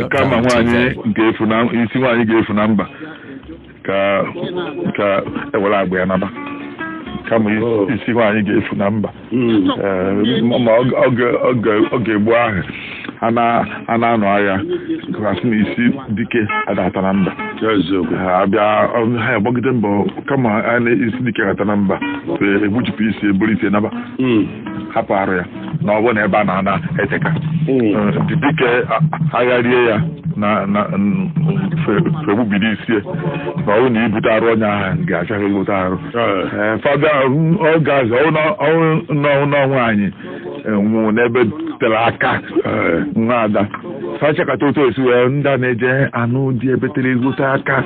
kama nwaanyị ga-efu na isi nwaanyị ga-efu na mba ka ewere agba ya naba kama isi nwaanyị ga-efu na mba ma ọ ga-egbu ahụ a na-anọ agha kasị na isi dike adata na mba abịa ha agbagide mbọ kama a na-isi dike gata na mba egbujipụ isi eburu isi naba hapụ arụ ya na ọ bụ na ebe a na-ana eteka dike agharie ya na fegbubiri isi na ọrụ na ibute arụ onye ahụ ga-achaghị egote arụ fada ọ ga-azụ n'ọnwa anyị nwụ n'ebe tere aka nwa ada fachakata otu esi wee ndị a na-eje anụ dị ebe tere egote aka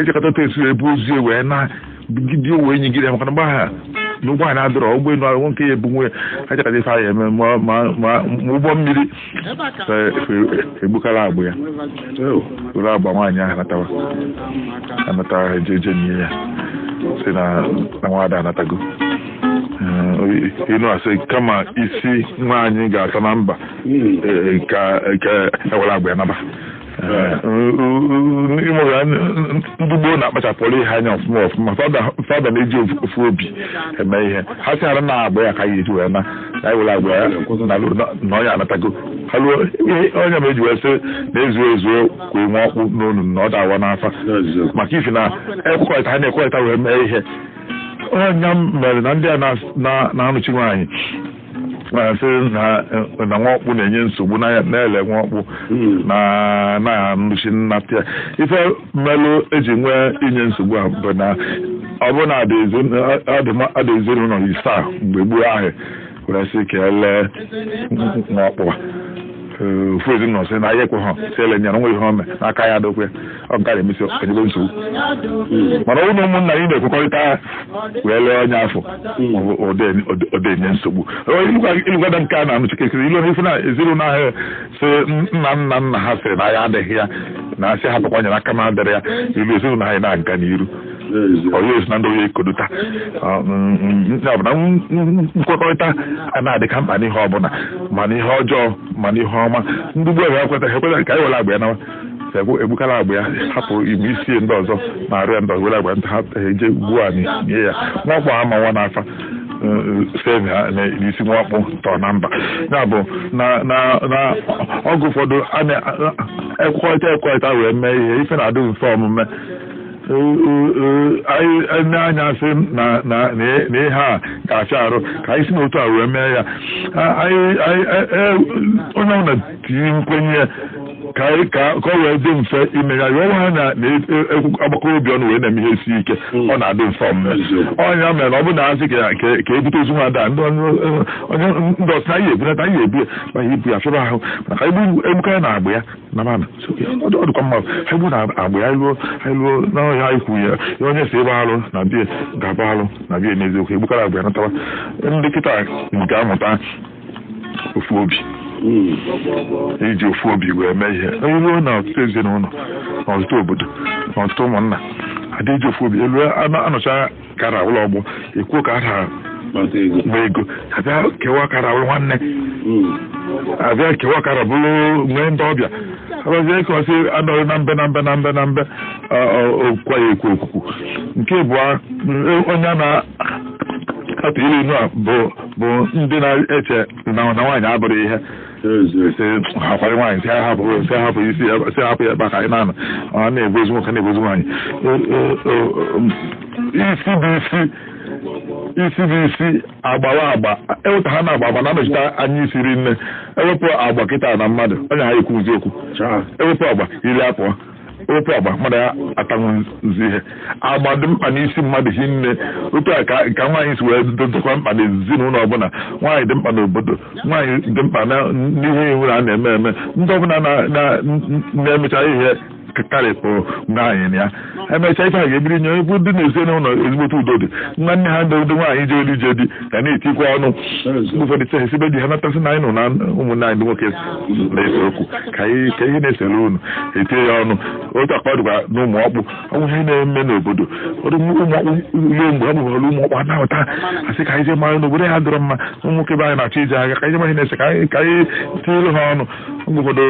echekata otu esi wee bụ ozu wee na gidi owe nyigide maka na mgbe ha n'ụgbọ anyị adọrọ ụgbọelu ahụ nke ya ebunwe achakata ife anyị eme ma ụgbọ mmiri egbukara agbụ ya were agba nwaanyị ahụ anatawa eje nye ya si na nwada anatago inu asị kama isi nwaanyị ga-asa na mba ka ewere agba ya naba ndị gboo na-akpachapụrụ ihe anya ọfụma fada na-eji ofu obi eme ihe ha sị ghara na-agba ya ka ya eji wee na ewere agba ya na ọnya anatago ha ruo onye ma eji wee sị na-ezuo kwa nwe ọkpụ n'onu na ọ dawa n'afa maka ifi na ekwekọrịta ha na-ekwekọrịta wee mee ihe onye mere na ndị a na-anụchi nwaanyị sị na nwaọkpụ na-enye nsogbu na-ele nwaọkpụ na-anụchi nnata ya ife mmelụ eji nwee inye nsogbu a bụ na ọ bụ na ada ezinụlọ isaa mgbe gboo ahụ were sị ka elee nwaọkpụ ofu ezinụlọ sị na ya ekwe ha si ele nyara nwe ihe ome n'aka ya adokwe ọ nke na-emesi enyebe nsogbu mana ọ bụ na ụmụnna anyị na-ekwekọrịta wee lee onye afọ odenye nsogbu ilugwada nke a na-anụchikekiri ilu n'ifu na ezinụlọ ahụ si nna ha sịrị na ya adịghị ya na asị hapụkwa nyere aka na adịrị ya ilu ezinụlọ anyị na-aga n'iru onye esi na ndị onye ekodota ya bụ na nkwekọrịta a na-adịka mkpa n'ihe ọbụla mana ihe ọjọọ mana ihe ọma ndị gboo ekweta ka anyị were agba ya nawa egbukala agba ya hapụ igbe isi ndị ọzọ na arụ ya ndị ọzọ were agba nta ha eje gbuo anyị nye ya nwakpọ ama nwa n'afa save ha n'isi nwakpụ tọọ na mba ya bụ na ọgụ ụfọdụ a na-ekwekọrịta wee mee ihe ife na-adị mfe omume anyị anya sị na ihe a ga-afịa arụ ka anyị si n'otu a wee mee ya onye ọbụla tinye nkwenye ka ọ wee dị mfe ime ya wee ha na-agbakọ obi ọnụ wee na-eme ihe isi ike ọ na-adị mfe omume ọnya mere na ọ bụ na asị ka ebute ozu nwa ada ndị ọsị na anyị ebunata anyị ebu ma ihe ibu ya fịaba ahụ maka egbukanya na agba ya na mana ọ dịkwa mma ha egbu na agba ya anyị lụọ n'ọhịa anyị kwu ya onye si ebe alụ na bie ga-aba alụ na bie n'eziokwu egbukara agba ya natawa ndị kịta ga-amụta ofu obi iji ofu obi wee mee ihe ruo na ọtụtụ ezinụlọ na ọtụtụ obodo na ọtụtụ ụmụnna adị iji ofu obi elu anọcha kara ụlọ ọgbọ ekwuo ka ha gba ego abịa kewa kara ụlọ nwanne abịa kewa kara bụrụ nwee ndị ọbịa abazie ka ọsị anọghị na mbe okwa ya ekwu okwukwu nke abụọ onye atụ ilu inu a bụ ndị na-eche na nwaanyị abụrụ ihe hakwara nwaanyị si hapụ isi si hapụ ya ebe ka anyị na-anọ ọ na-ebozu nwoke na-ebozu nwaanyị isi bụ isi agbawa agba eweta ha na agba na-anọchite anya isi ri nne ewepụ agba kịta na mmadụ onye ha ekwuzi okwu ewepụ agba iri apụọ ewepụ agba mmadụ ya atanwu nzi ihe agba dị mkpa n'isi mmadụ hi nne otu a ka nwaanyị si wee dozikwa mkpa n'ezinụlọ ọbụla nwaanyị dị mkpa n'obodo nwaanyị dị mkpa n'ihe iwu na a na-eme ndị ọbụla na-emecha ihe karịpụ nwaanyị na ya emechaa ife a ga-ebiri nye ebe ndị na-ezinụlọ ezigbote udo dị nwanne ha ndị nwaanyị je olu je di ga na-etikwa ọnụ ụfọdụ che esibe di ha natasị na anyị nụ na ụmụnne anyị ndị nwoke na-ese okwu ka ihe na-esere unu etinye ya ọnụ otu akpa dịkwa na ụmụ ọkpụ ọnwụ ihe na-eme n'obodo ụmụ ọkpụ ruo mgbe ha bụghara ụmụ ọkpụ anahụta asị ka anyị je mara n'obodo ya dịrọ mma ụmụ nwoke be anyị na-achọ ije agha ka anyị je ma ihe na-ese ka anyị tinyere ha ọnụ mgbe ụfọdụ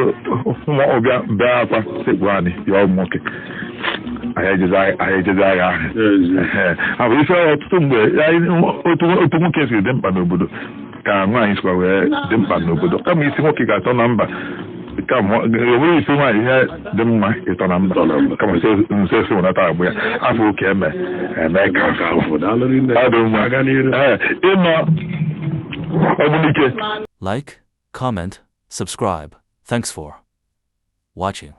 nwa ọbịa bịa akwa sekpu anyị ya nwoke anyị ejezi agha ahụ ife ọtụtụ mgbe otu nwoke si dị mkpa n'obodo ka nwaanyị sikwa wee dị mkpa n'obodo kama isi nwoke ga-atọ na mba enweghị isi nwaanyị ihe dị mma ịtọ na mba kama nso esi nweta agbụ ya afọ oke eme ka adị mma ịnọ ọgbunike. Like, comment, subscribe. Thanks for watching.